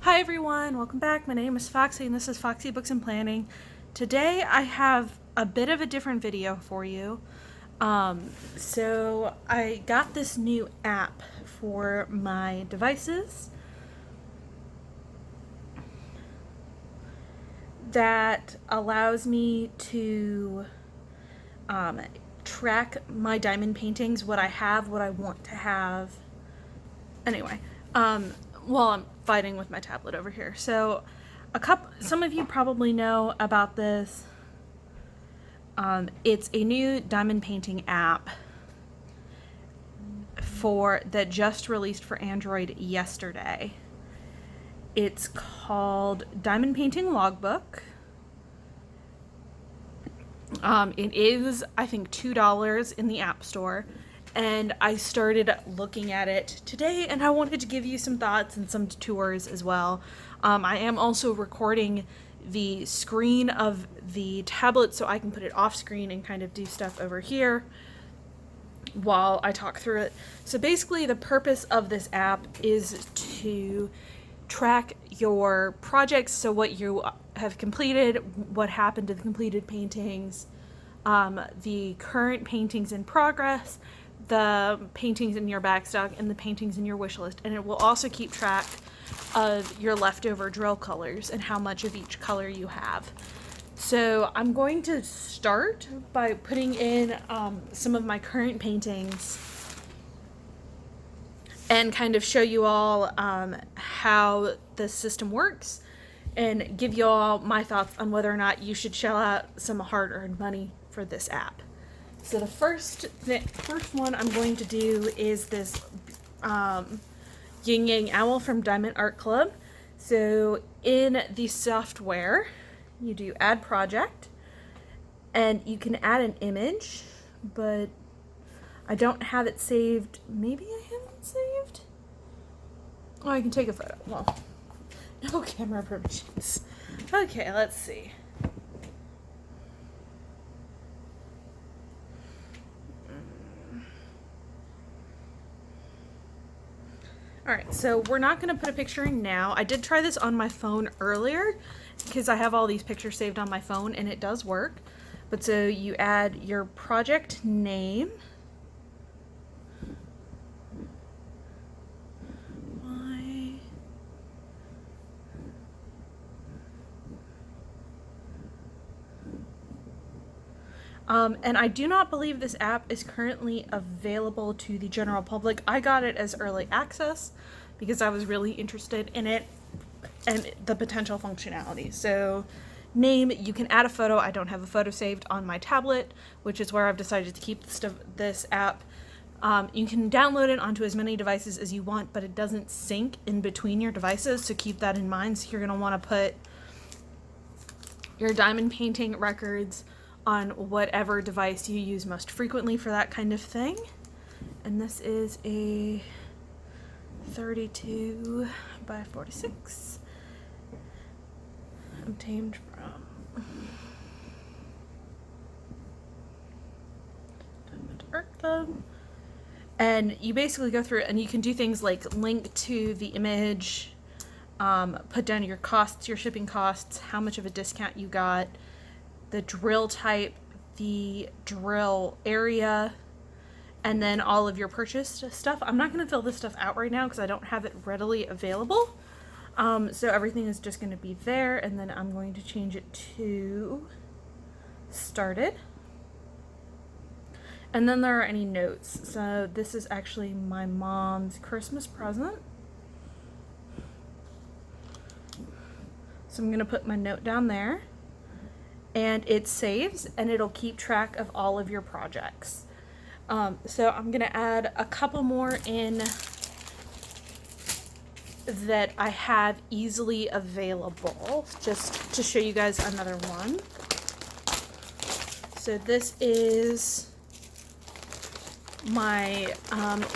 Hi everyone, welcome back. My name is Foxy and this is Foxy Books and Planning. Today I have a bit of a different video for you. So I got this new app for my devices that allows me to track my diamond paintings, what I have, what I want to have. Anyway, while I'm fighting with my tablet over here. So some of you probably know about this. It's a new diamond painting app that just released for Android yesterday. It's called Diamond Painting Logbook. It is, I think, $2 in the App Store. And I started looking at it today, and I wanted to give you some thoughts and some tours as well. I am also recording the screen of the tablet so I can put it off screen and kind of do stuff over here while I talk through it. So basically the purpose of this app is to track your projects, so what you have completed, what happened to the completed paintings, the current paintings in progress, the paintings in your backstock, and the paintings in your wish list. And it will also keep track of your leftover drill colors and how much of each color you have. So I'm going to start by putting in some of my current paintings and kind of show you all how the system works and give you all my thoughts on whether or not you should shell out some hard-earned money for this app. So the first one I'm going to do is this Yin Yang Owl from Diamond Art Club. So in the software, you do add project, and you can add an image, but I don't have it saved. Maybe I have it saved? Oh, I can take a photo. Well, no camera permissions. Okay, let's see. Alright, so we're not going to put a picture in now. I did try this on my phone earlier because I have all these pictures saved on my phone and it does work. But so you add your project name. And I do not believe this app is currently available to the general public. I got it as early access because I was really interested in it and the potential functionality. So name, you can add a photo. I don't have a photo saved on my tablet, which is where I've decided to keep this app. You can download it onto as many devices as you want, but it doesn't sync in between your devices, so keep that in mind. So you're going to want to put your diamond painting records on whatever device you use most frequently for that kind of thing. And this is a 32 by 46 obtained from Diamond Art Club. And you basically go through it and you can do things like link to the image, put down your costs, your shipping costs, how much of a discount you got, the drill type, the drill area, and then all of your purchased stuff. I'm not going to fill this stuff out right now because I don't have it readily available. So everything is just going to be there, and then I'm going to change it to started. And then there are any notes. So this is actually my mom's Christmas present. So I'm going to put my note down there. And it saves, and it'll keep track of all of your projects. So I'm going to add a couple more in that I have easily available, just to show you guys another one. So this is my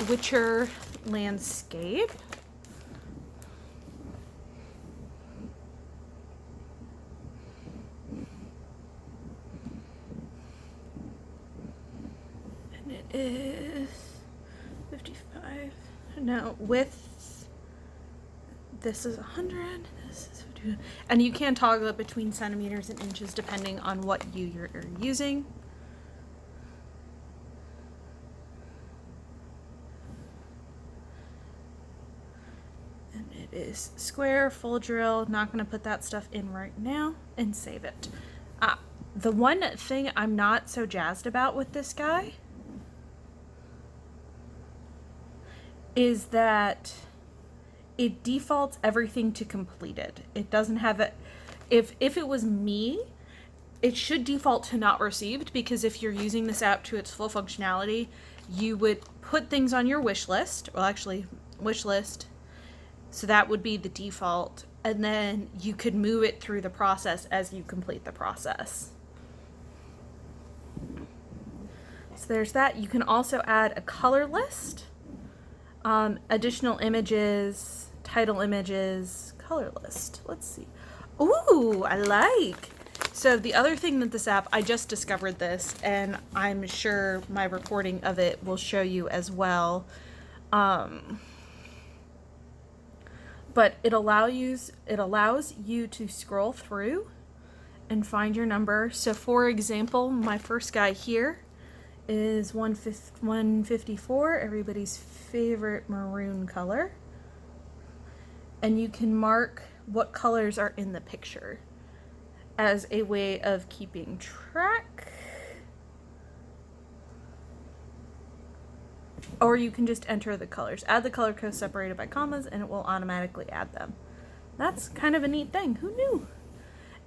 Witcher landscape. Is 55. No, with This is 100, this is 50, and you can toggle it between centimeters and inches depending on what you're using. And it is square, full drill. Not going to put that stuff in right now, and save it. The one thing I'm not so jazzed about with this guy is that it defaults everything to completed. It doesn't have it. If it was me, it should default to not received, because if you're using this app to its full functionality, you would put things on your wish list, well, actually wish list, so that would be the default, and then you could move it through the process as you complete the process. So there's that. You can also add a color list, additional images, title images, color list. Let's see. Ooh, I like. So the other thing that this app, I just discovered this, and I'm sure my recording of it will show you as well. But it allows you to scroll through and find your number. So for example, my first guy here is 154, everybody's favorite maroon color. And you can mark what colors are in the picture as a way of keeping track. Or you can just enter the colors. Add the color code separated by commas and it will automatically add them. That's kind of a neat thing. Who knew?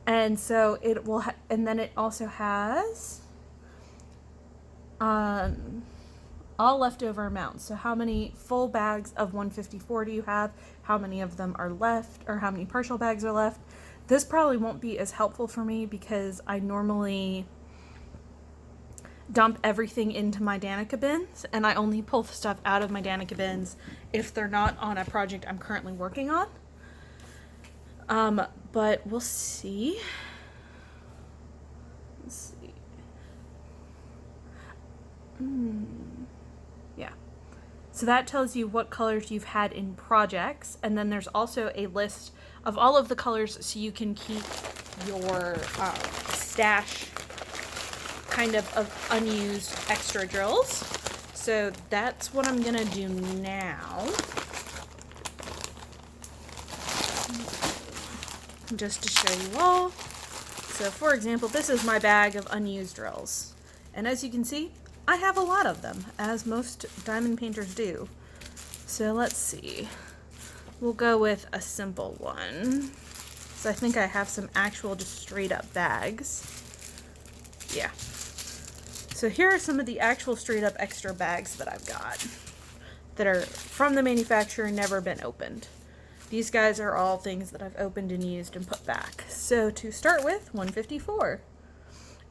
And so it will, and then it also has all leftover amounts. So how many full bags of 154 do you have? How many of them are left, or how many partial bags are left? This probably won't be as helpful for me because I normally dump everything into my Danica bins, and I only pull the stuff out of my Danica bins if they're not on a project I'm currently working on. But we'll see. Let's see. Yeah. So that tells you what colors you've had in projects, and then there's also a list of all of the colors so you can keep your stash kind of unused extra drills. So that's what I'm gonna do now. Just to show you all. So for example, this is my bag of unused drills. And as you can see, I have a lot of them, as most diamond painters do. So let's see. We'll go with a simple one. So I think I have some actual just straight up bags. Yeah. So here are some of the actual straight up extra bags that I've got that are from the manufacturer, never been opened. These guys are all things that I've opened and used and put back. So to start with, 154.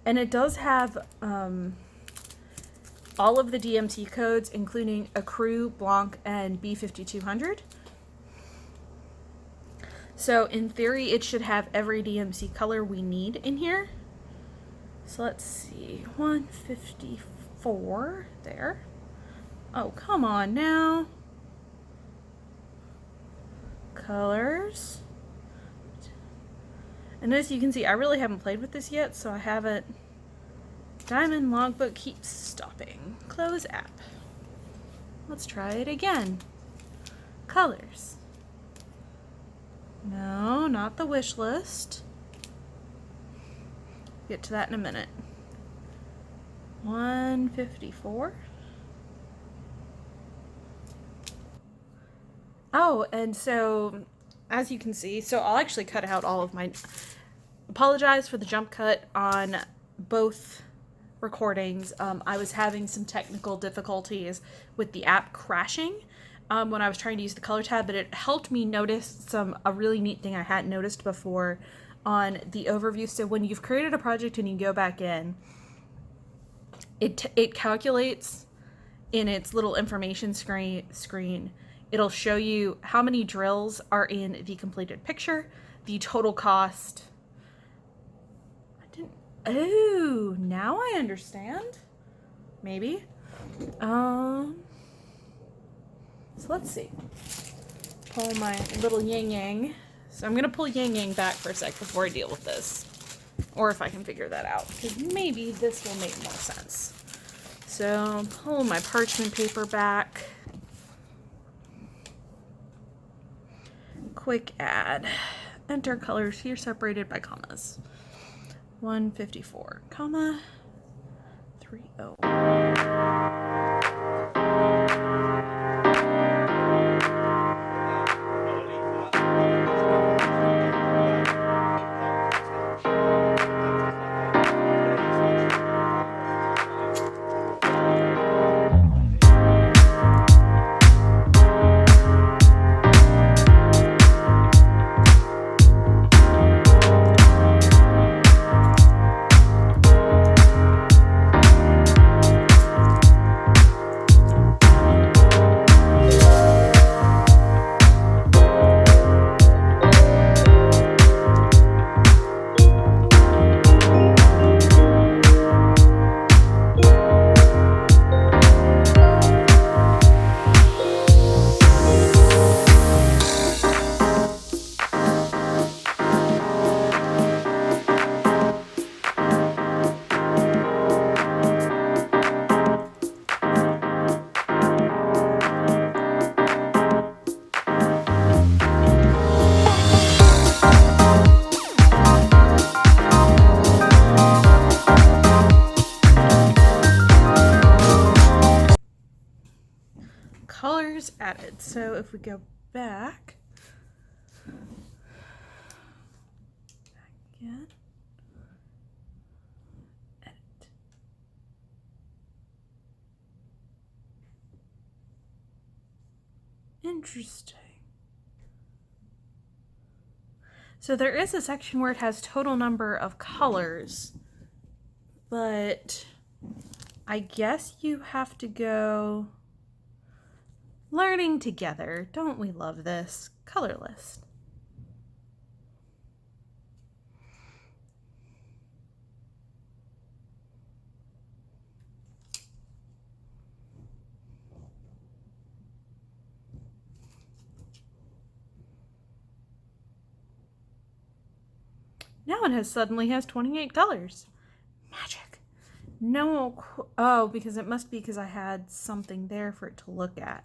And it does have all of the DMC codes, including Accru, Blanc, and B5200. So in theory, it should have every DMC color we need in here. So let's see, 154 there. Oh, come on now. Colors. And as you can see, I really haven't played with this yet, so I haven't. Diamond Logbook keeps stopping. Close app. Let's try it again. Colors. No, not the wish list. Get to that in a minute. 154. Oh, and so as you can see, so I'll actually cut out all of my, apologize for the jump cut on both recordings. I was having some technical difficulties with the app crashing when I was trying to use the color tab, but it helped me notice a really neat thing I hadn't noticed before on the overview. So when you've created a project and you go back in, it calculates in its little information screen. It'll show you how many drills are in the completed picture, the total cost. Oh, now I understand. Maybe. So let's see. pull my little yin yang. So I'm going to pull yin yang back for a sec before I deal with this. Or if I can figure that out, because maybe this will make more sense. So pull my parchment paper back. Quick add. Enter colors here separated by commas. 154, comma 30. Colors added. So if we go back again, edit. Interesting. So there is a section where it has total number of colors, but I guess you have to go learning together. Don't we love this? Color list. Now it suddenly has 28 colors. Magic. No, oh, because it must be because I had something there for it to look at.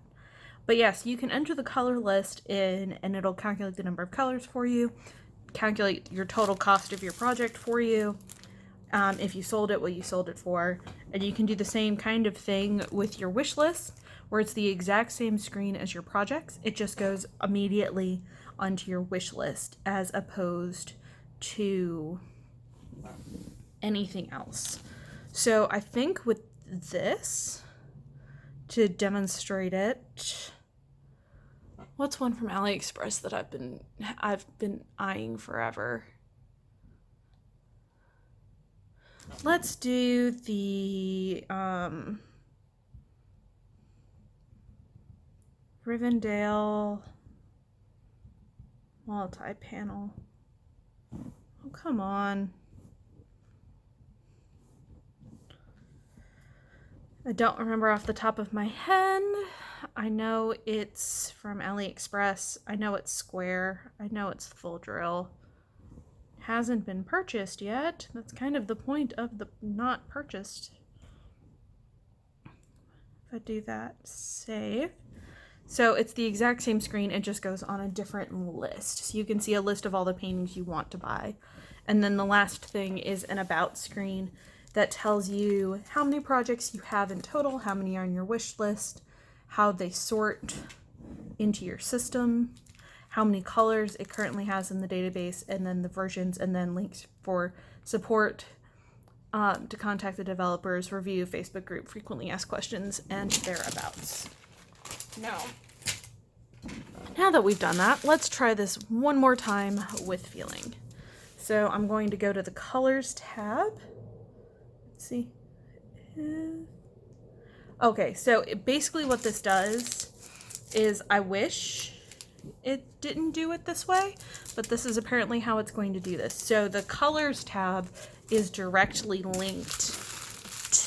But yes, you can enter the color list in and it'll calculate the number of colors for you, calculate your total cost of your project for you, if you sold it, what you sold it for. And you can do the same kind of thing with your wish list, where it's the exact same screen as your projects. It just goes immediately onto your wish list as opposed to anything else. So I think with this, to demonstrate it, what's one from AliExpress that I've been eyeing forever? Let's do the Rivendell multi-panel. Oh, come on. I don't remember off the top of my head. I know it's from AliExpress. I know it's square. I know it's full drill. Hasn't been purchased yet. That's kind of the point of the not purchased. If I do that, save. So it's the exact same screen. It just goes on a different list. So you can see a list of all the paintings you want to buy. And then the last thing is an about screen that tells you how many projects you have in total, how many are on your wish list, how they sort into your system, how many colors it currently has in the database, and then the versions, and then links for support, to contact the developers, review, Facebook group, frequently asked questions, and thereabouts. Now that we've done that, let's try this one more time with feeling. So I'm going to go to the colors tab. Let's see. Okay, so basically what this does is, I wish it didn't do it this way, but this is apparently how it's going to do this. So the colors tab is directly linked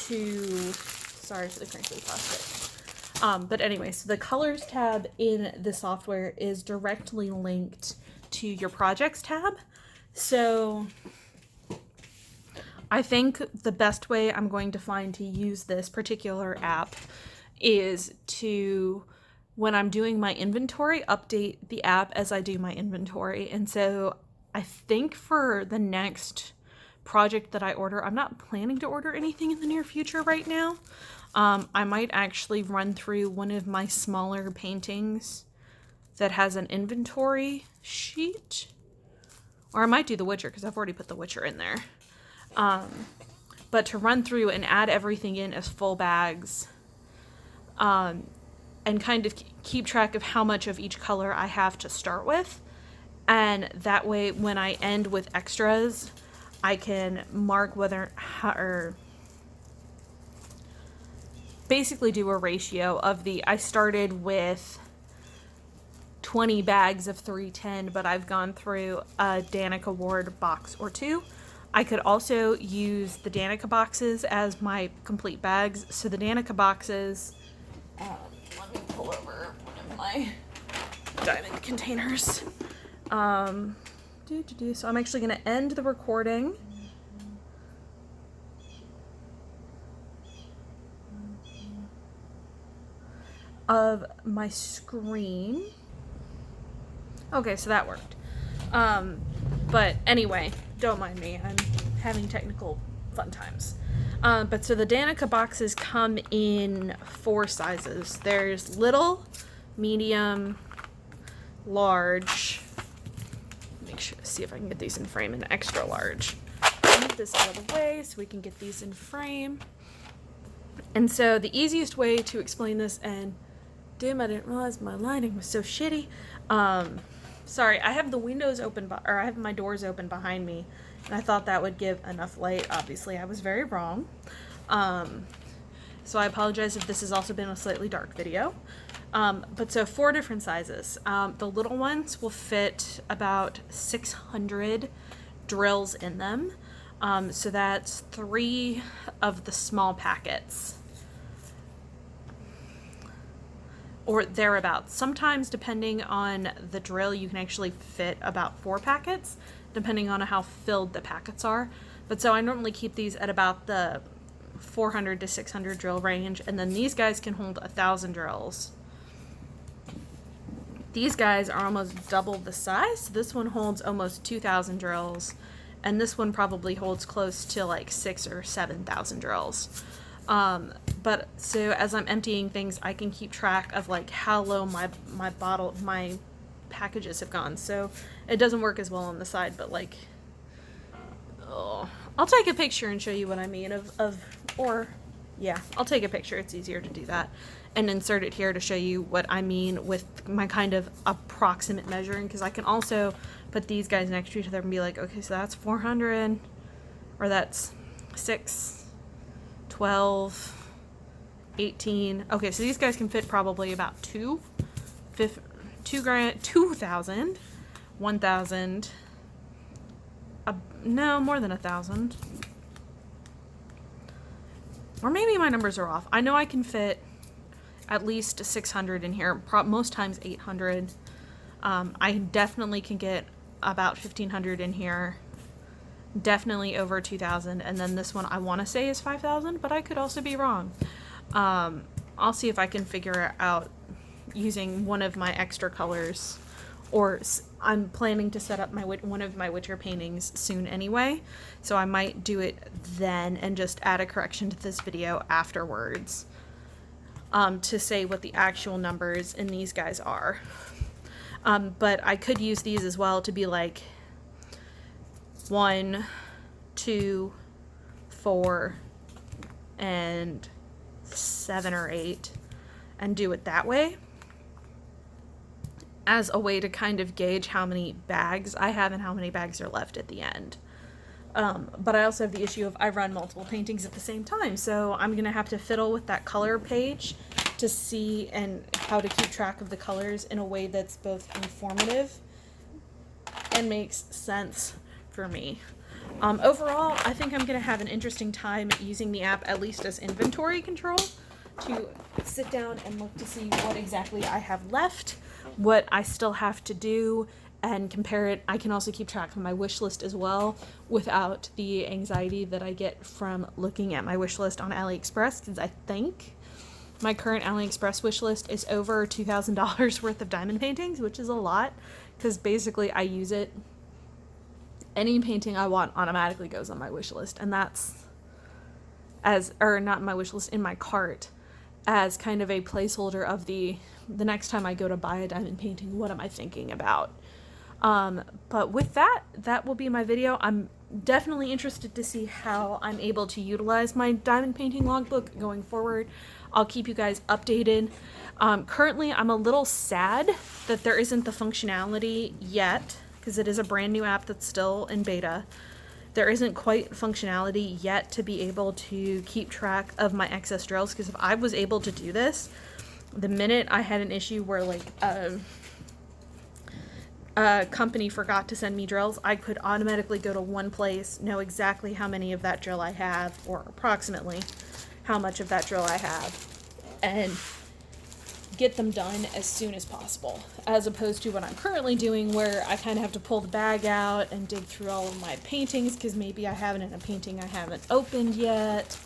to, sorry for the crinkly plastic, But anyway, so the colors tab in the software is directly linked to your projects tab. So I think the best way I'm going to find to use this particular app is to, when I'm doing my inventory, update the app as I do my inventory. And so I think for the next project that I order, I'm not planning to order anything in the near future right now. I might actually run through one of my smaller paintings that has an inventory sheet. Or I might do The Witcher, because I've already put The Witcher in there. But to run through and add everything in as full bags, and kind of keep track of how much of each color I have to start with. And that way, when I end with extras, I can mark or basically do a ratio of I started with 20 bags of 310, but I've gone through a Danica Ward box or two. I could also use the Danica boxes as my complete bags. So the Danica boxes, let me pull over one of my diamond containers. So I'm actually going to end the recording. Of my screen. Okay, so that worked. But anyway, don't mind me. I'm having technical fun times. But so the Danica boxes come in 4 sizes. There's little, medium, large. Make sure to see if I can get these in frame, and extra large. Move this out of the way so we can get these in frame. And so the easiest way to explain this, and damn, I didn't realize my lighting was so shitty. Sorry, I have the windows open, or I have my doors open behind me, and I thought that would give enough light. Obviously, I was very wrong. So I apologize if this has also been a slightly dark video. But so 4 different sizes. The little ones will fit about 600 drills in them. So that's 3 of the small packets. Or thereabouts. Sometimes, depending on the drill, you can actually fit about 4 packets, depending on how filled the packets are. But so I normally keep these at about the 400 to 600 drill range, and then these guys can hold 1,000 drills. These guys are almost double the size. So this one holds almost 2,000 drills, and this one probably holds close to like 6,000 or 7,000 drills. But so as I'm emptying things, I can keep track of like how low my packages have gone. So it doesn't work as well on the side, but like, oh, I'll take a picture and show you what I mean I'll take a picture. It's easier to do that and insert it here to show you what I mean with my kind of approximate measuring, because I can also put these guys next to each other and be like, okay, so that's 400, or that's 6, 12, 18. Okay, so these guys can fit probably about 2,000, 1,000, no, more than 1,000. Or maybe my numbers are off. I know I can fit at least 600 in here, most times 800. I definitely can get about 1,500 in here. Definitely over 2,000, and then this one I want to say is 5,000, but I could also be wrong. I'll see if I can figure it out using one of my extra colors, or I'm planning to set up one of my Witcher paintings soon anyway, so I might do it then and just add a correction to this video afterwards to say what the actual numbers in these guys are. But I could use these as well to be like 1, 2, 4, and 7 or 8, and do it that way as a way to kind of gauge how many bags I have and how many bags are left at the end. But I also have the issue of I run multiple paintings at the same time, so I'm gonna have to fiddle with that color page to see and how to keep track of the colors in a way that's both informative and makes sense for me. Overall, I think I'm going to have an interesting time using the app, at least as inventory control, to sit down and look to see what exactly I have left, what I still have to do, and compare it. I can also keep track of my wish list as well without the anxiety that I get from looking at my wish list on AliExpress, because I think my current AliExpress wish list is over $2,000 worth of diamond paintings, which is a lot, because basically I use it. Any painting I want automatically goes on my wish list, and that's not in my wish list, in my cart, as kind of a placeholder of the next time I go to buy a diamond painting, what am I thinking about? But with that will be my video. I'm definitely interested to see how I'm able to utilize my diamond painting logbook going forward. I'll keep you guys updated. Currently, I'm a little sad that there isn't the functionality yet, because it is a brand new app that's still in beta. There isn't quite functionality yet to be able to keep track of my excess drills, because if I was able to do this, the minute I had an issue where like a company forgot to send me drills, I could automatically go to one place, know exactly how many of that drill I have, or approximately how much of that drill I have, and get them done as soon as possible, as opposed to what I'm currently doing, where I kind of have to pull the bag out and dig through all of my paintings, because maybe I have it in a painting I haven't opened yet,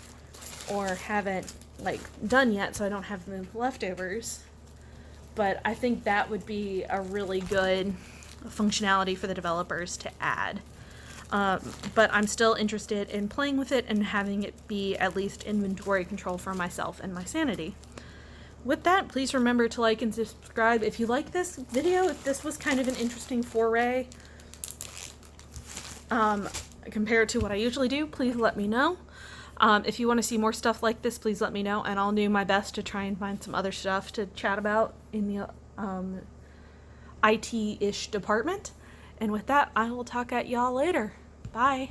or haven't like done yet, so I don't have the leftovers. But I think that would be a really good functionality for the developers to add. But I'm still interested in playing with it and having it be at least inventory control for myself and my sanity. With that, please remember to like and subscribe if you like this video. If this was kind of an interesting foray compared to what I usually do, please let me know. If you want to see more stuff like this, please let me know, and I'll do my best to try and find some other stuff to chat about in the IT-ish department. And with that, I will talk at y'all later. Bye.